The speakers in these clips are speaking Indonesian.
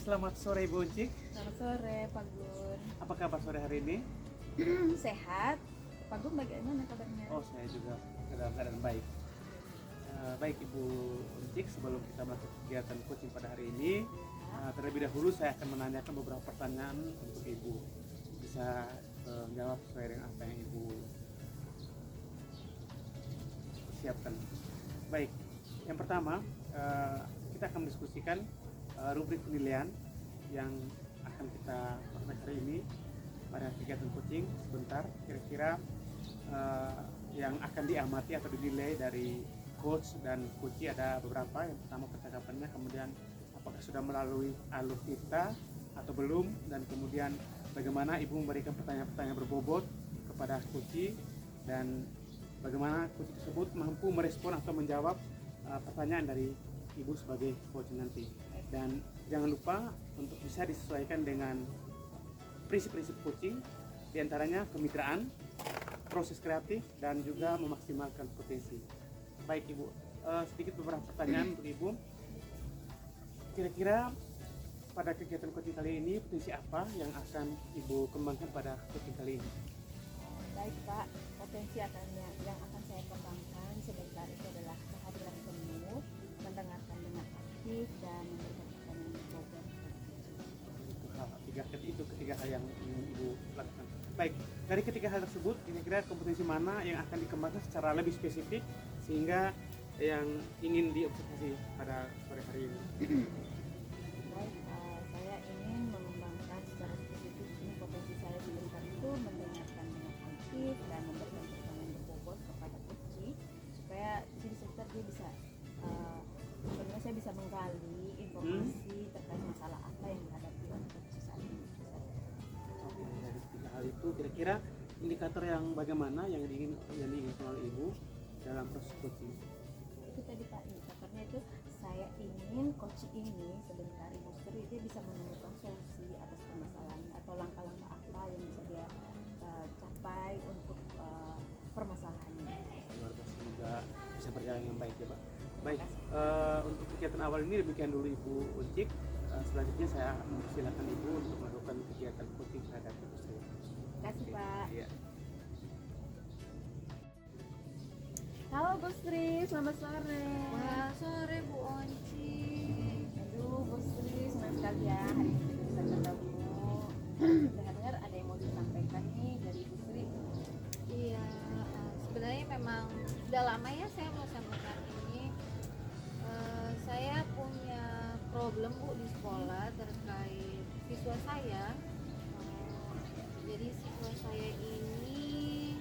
selamat sore Ibu Uncik. Selamat sore Pak Gun. Apa kabar sore hari ini? Sehat. Pak Gun bagaimana kabarnya? Oh, saya juga dalam keadaan baik. Baik Ibu Uncik, sebelum kita melakukan kegiatan coaching pada hari ini, terlebih dahulu saya akan menanyakan beberapa pertanyaan untuk Ibu. Bisa menjawab sesuai dengan apa yang Ibu siapkan. Baik, yang pertama kita akan mendiskusikan rubrik penilaian yang akan kita lakukan hari ini pada kegiatan coaching. Sebentar, kira-kira yang akan diamati atau dinilai dari coach dan coachee ada beberapa. Yang pertama percakapannya, kemudian apakah sudah melalui alur kita atau belum, dan kemudian bagaimana Ibu memberikan pertanyaan-pertanyaan berbobot kepada coachee, dan bagaimana coachee tersebut mampu merespon atau menjawab pertanyaan dari Ibu sebagai coach nanti. Dan jangan lupa untuk bisa disesuaikan dengan prinsip-prinsip coaching, diantaranya kemitraan, proses kreatif, dan juga memaksimalkan potensi. Baik Ibu, sedikit beberapa pertanyaan untuk Ibu. Kira-kira pada kegiatan coaching kali ini potensi apa yang akan Ibu kembangkan pada coaching kali ini? Baik Pak, potensi yang akan saya kembangkan sebentar itu adalah kehadiran penuh, mendengarkan dengan aktif, dan memberikan pertanyaan yang berbobot. Ketiga hal yang ingin Ibu lakukan. Baik, dari ketiga hal tersebut, kira-kira kompetensi mana yang akan dikembangkan secara lebih spesifik sehingga yang ingin diobservasi pada sore hari ini? Baik, saya ingin mengembangkan secara spesifik ini potensi saya di lingkar itu mendengarkan dengan aktif dan memberikan pertanyaan berbobot kepada coachee supaya di sekitar dia bisa sebenarnya saya bisa menggali informasi terkait masalah apa yang dihadapi oleh coachee saat ini. Dari tiga hal itu, kira-kira indikator yang bagaimana yang diinginkan oleh Ibu dalam proses coaching? Itu tadi Pak, indikatornya itu saya ingin coachee ini sebentar Ibu Sri dia bisa menemukan solusi atas permasalahan atau langkah-langkah apa yang bisa dia capai untuk permasalahannya. Luar biasa, semoga bisa berjalan dengan baik ya Pak. Baik, untuk kegiatan awal ini demikian dulu Ibu Uncik. Selanjutnya saya mempersilahkan Ibu untuk melakukan kegiatan coaching terhadap Ibu Sri. Terima kasih Pak. Iya. Halo Bu Sri, selamat sore. Selamat sore Bu Onci. Aduh Bu Sri, senang sekali ya hari ini kita bisa ketemu. Dengar-dengar ada yang mau disampaikan nih dari Bu Sri. Iya, sebenarnya memang sudah lama ya saya mau sampaikan ini. Saya punya problem Bu di sekolah terkait siswa saya. Jadi siswa saya ini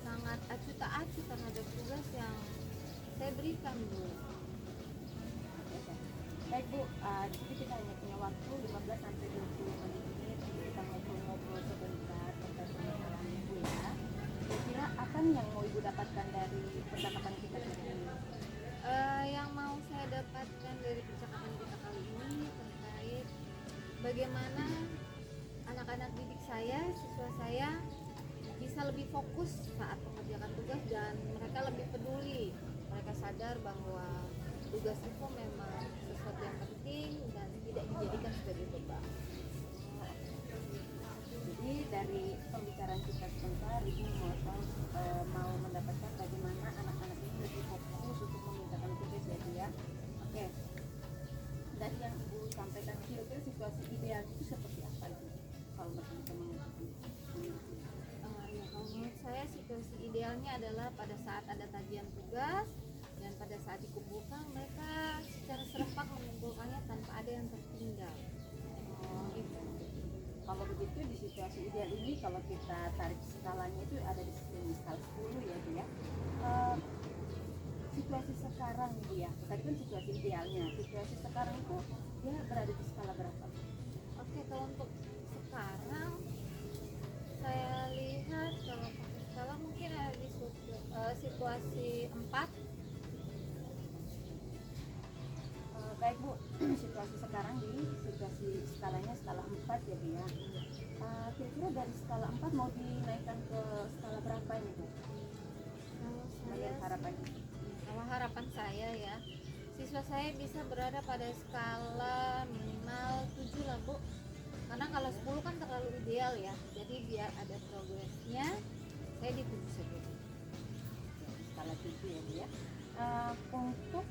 sangat acuh tak acuh terhadap tugas yang saya berikan Bu. Baik Bu, di sini kita hanya punya waktu 15 sampai 20 menit kita ngobrol-ngobrol sebentar tentang permasalahan Ibu ya. Kira-kira apa nih yang mau Ibu dapatkan dari percakapan kita kali ini? Yang mau saya dapatkan dari percakapan kita kali ini terkait bagaimana anak-anak didik saya, siswa saya bisa lebih fokus saat mengerjakan tugas dan mereka lebih peduli. Mereka sadar bahwa tugas itu memang sesuatu yang penting dan tidak dijadikan sebagai beban. Jadi dari pembicaraan kita sebentar, Ibu mau mendapatkan bagaimana anak-anak ini lebih fokus untuk mengerjakan tugas ya Bu ya. Oke. Dari yang Ibu sampaikan, kira-kira situasi ideal itu seperti apa Ibu? Kalau bisa mengerti. Ya, kalau menurut saya situasi idealnya adalah pada saat ada tagihan tugas dan pada saat dikumpulkan mereka secara serempak mengumpulkannya tanpa ada yang tertinggal. Gitu. Kalau begitu di situasi ideal ini kalau kita tarik skalanya itu ada di skala 10 ya Bu ya. Situasi sekarang Bu ya, tadi kan situasi idealnya. Situasi sekarang itu dia berada di skala berapa? Oke, kalau untuk sekarang saya lihat kalau pakai skala mungkin ada di situasi 4. Baik Bu, situasi sekarang di situasi skalanya skala 4 ya Bu ya. Kira-kira dari skala 4 mau dinaikkan ke skala berapa ini Bu? Kalau saya Harapannya? kalau harapan saya ya, siswa saya bisa berada pada skala minimal 7 lah Bu, karena kalau 10 kan terlalu ideal ya, jadi biar ada progresnya saya di 7 saja. Skala 7 ya Bu ya. Untuk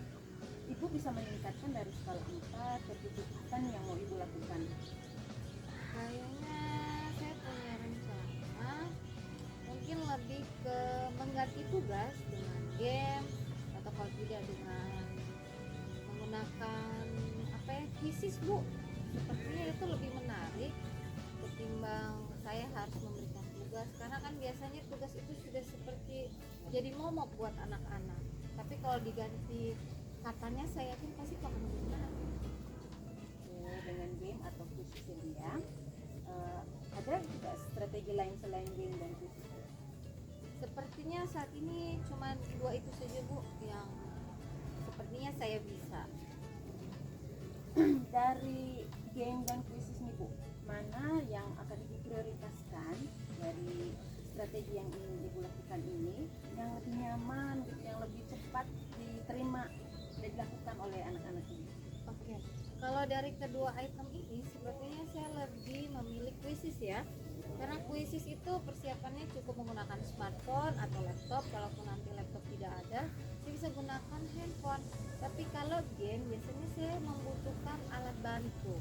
Ibu bisa meningkatkan dari skala 4 ke 7 apa nih yang mau Ibu lakukan? Kayaknya saya punya rencana mungkin lebih ke mengganti tugas dengan game, atau kalau tidak dengan menggunakan apa ya, kuisis Bu. Sepertinya itu lebih menarik ketimbang saya harus memberikan tugas, karena kan biasanya tugas itu sudah seperti jadi momok buat anak-anak. Tapi kalau diganti katanya, saya yakin pasti akan lebih menarik. Dengan game atau kuisis ya. Ada juga strategi lain selain game dan kuisis? Sepertinya saat ini cuma 2 itu saja Bu yang sepertinya saya bisa. Dari game dan kuisis nih Bu, mana yang akan Ibu prioritaskan dari strategi yang ingin Ibu lakukan ini, yang lebih nyaman gitu, yang lebih cepat diterima dan dilakukan oleh anak-anak ini? Oke, kalau dari kedua item ini sepertinya saya lebih memilih kuisis ya, karena kuisis itu persiapannya cukup menggunakan smartphone atau laptop. Kalaupun nanti laptop tidak ada, saya bisa gunakan handphone. Tapi kalau game biasanya saya membutuhkan alat bantu,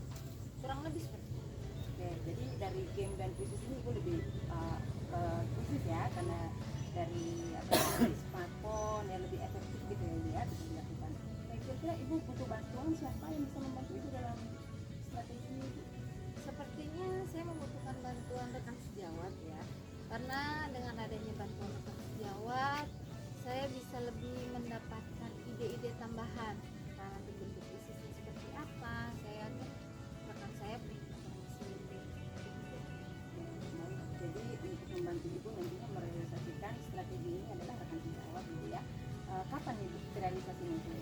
kurang lebih seperti itu. Oke, jadi dari game dan kuisis ini Ibu lebih ke kuisis ya, karena dari dari smartphone yang lebih efektif gitu ya bisa dilakukan. Kira-kira Ibu butuh bantuan siapa yang bisa membantu Ibu dalam strategi ini? Sepertinya saya membutuhkan bantuan rekan sejawat ya, karena dengan adanya bantuan rekan sejawat saya bisa lebih mendapatkan ide-ide tambahan. Nah, nanti bentuk bisnisnya seperti apa, saya yakin rekan saya punya informasi lebih. Jadi untuk membantu Ibu nantinya merealisasikan strategi ini adalah rekan sejawat Ibu ya. Kapan Ibu realisasi nanti?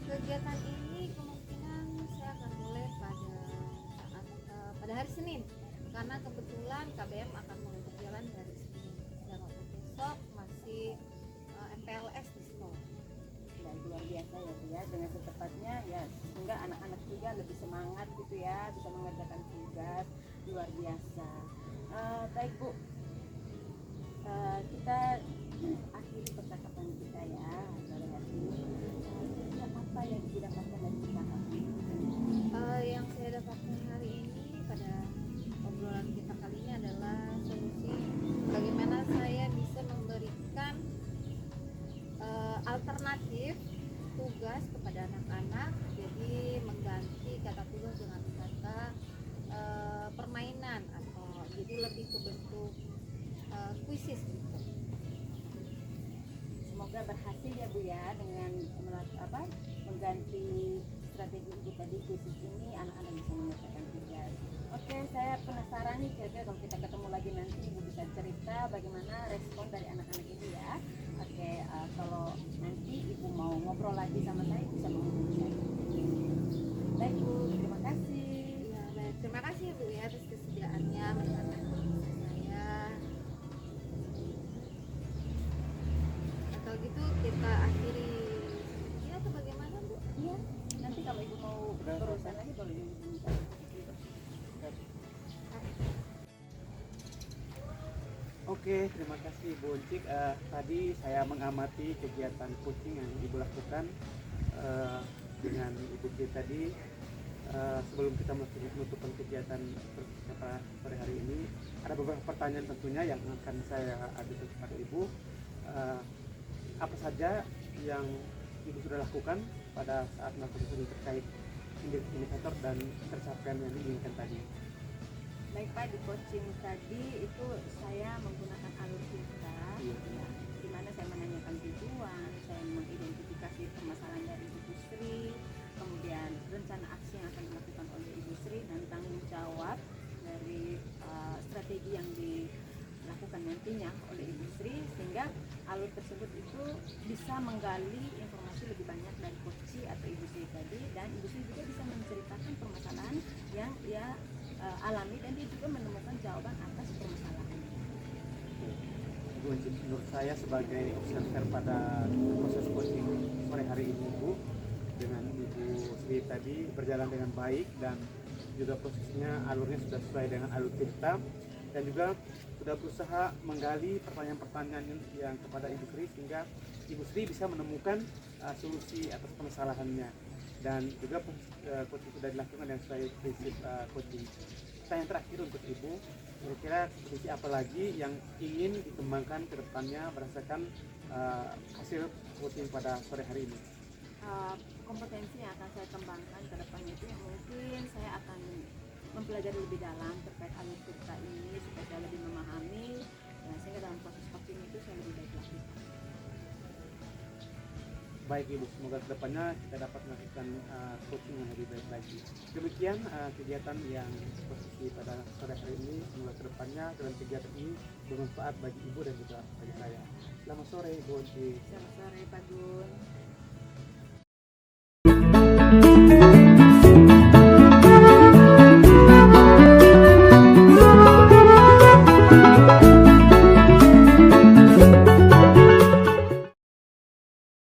Kegiatan ini kemungkinan saya akan mulai pada hari Senin, karena kebetulan KBM akan mulai berjalan dari Senin, dan waktu besok masih MPLS di sekolah. Dan luar biasa ya Bu ya, dengan secepatnya ya, sehingga anak-anak juga lebih semangat gitu ya, bisa mengerjakan tugas. Luar biasa. Baik Bu, kita akhiri percakapan kita ya sore hari ini. Apa yang Ibu dapatkan dari percakapan ini? Yang saya dapatkan hari ini pada obrolan kita kali ini adalah solusi bagaimana saya bisa memberikan alternatif tugas kepada anak-anak, jadi mengganti kata tugas dengan kata permainan, atau jadi lebih ke bentuk kuisis gitu. Semoga berhasil ya Bu ya, dengan mengganti strategi Ibu tadi kuisis ini, anak-anak bisa menyelesaikan tugas. Oke, saya penasaran nih, kira-kira kalau kita ketemu lagi nanti Ibu bisa cerita bagaimana respon dari anak-anak ini ya. Oke, kalau nanti Ibu mau ngobrol lagi sama saya bisa menghubungi saya. Baik Bu, terima kasih. Ya, baik. Terima kasih Bu ya atas kesediaannya mendengarkan saya. Nah, kalau gitu kita akhiri ini atau bagaimana Bu? Iya, nanti kalau Ibu mau berurusan lagi boleh dihubungi saya. Oke, terima kasih Bu Uncik. Tadi saya mengamati kegiatan coaching yang Ibu lakukan dengan Ibu Cik tadi. Sebelum kita menutupan kegiatan percakapan sore hari ini, ada beberapa pertanyaan tentunya yang akan saya ajukan kepada Ibu. Apa saja yang Ibu sudah lakukan pada saat melakukan studi terkait indikator dan pencapaian yang diinginkan tadi? Baik Pak, di coaching tadi itu saya menggunakan alur cerita ya, di mana saya menanyakan tujuan, saya mengidentifikasi permasalahan dari Ibu Sri, kemudian rencana aksi yang akan dilakukan oleh Ibu Sri, dan tanggung jawab dari strategi yang dilakukan nantinya oleh Ibu Sri, sehingga alur tersebut itu bisa menggali informasi lebih banyak dari coach atau Ibu Sri tadi, dan Ibu Sri juga bisa menceritakan permasalahan yang dia alami, dan dia juga menemukan jawaban atas permasalahan. Bu Uncik, menurut saya sebagai observer pada proses coaching sore hari ini Bu, dengan Ibu Sri tadi berjalan dengan baik dan juga prosesnya alurnya sudah sesuai dengan alur cerita, dan juga sudah berusaha menggali pertanyaan-pertanyaan yang kepada Ibu Sri sehingga Ibu Sri bisa menemukan solusi atas permasalahannya, dan juga coaching sudah dilakukan dengan sesuai prinsip coaching. Pertanyaan terakhir untuk Ibu, kira-kira kompetisi apa lagi yang ingin dikembangkan ke depannya berdasarkan hasil coaching pada sore hari ini? Kompetensi yang akan saya kembangkan ke depannya itu yang mungkin saya akan mempelajari lebih dalam terkait alur cerita ini supaya saya lebih memahami, dan sehingga dalam proses coaching itu saya lebih baik lagi. Baik Ibu, semoga kedepannya kita dapat melakukan coaching yang lebih baik lagi. Demikian kegiatan yang posisi pada sore hari ini. Semoga kedepannya dalam kegiatan ini bermanfaat bagi Ibu dan juga bagi saya. Selamat sore Ibu. Selamat sore Pak Gun.